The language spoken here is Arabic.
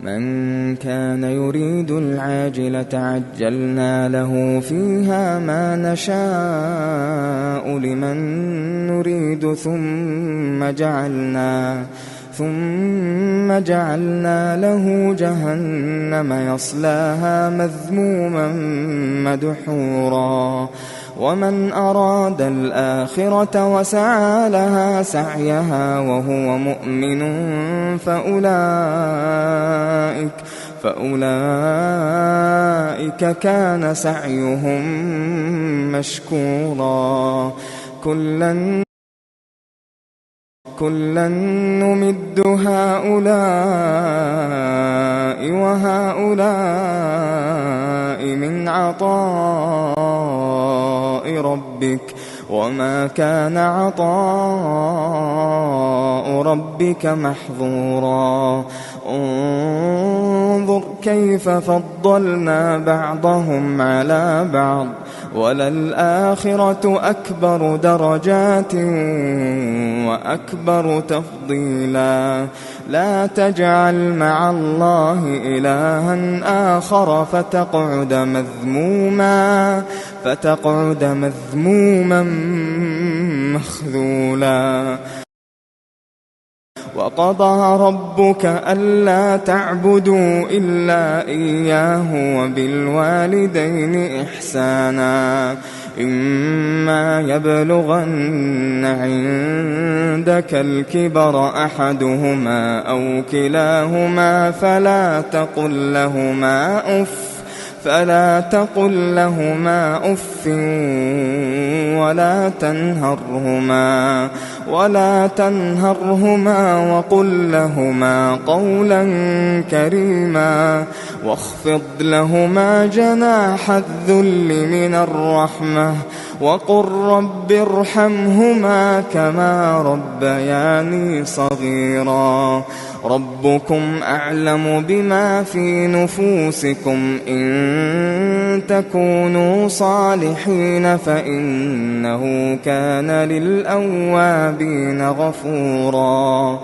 من كان يريد العاجلة عجلنا له فيها ما نشاء لمن نريد ثم جعلنا له جهنم يصلاها مذموما مدحورا ومن أراد الآخرة وسعى لها سعيها وهو مؤمن فأولئك كان سعيهم مشكورا كلا نمد هؤلاء وهؤلاء من عطاء ربك وما كان عطاء ربك محظورا انظر كيف فضلنا بعضهم على بعض وللآخرة أكبر درجات وأكبر تفضيلا لا تجعل مع الله إلها آخر فتقعد مذموما مخذولا وقضى ربك ألا تعبدوا إلا إياه وبالوالدين إحسانا إما يبلغن عندك الكبر أحدهما أو كلاهما فلا تقل لهما أف ولا تنهرهما وقل لهما قولا كريما واخفض لهما جناح الذل من الرحمة وقل رب ارحمهما كما ربياني صغيرا ربكم أعلم بما في نفوسكم إن تكونوا صالحين فإنه كان للأوابين غفورا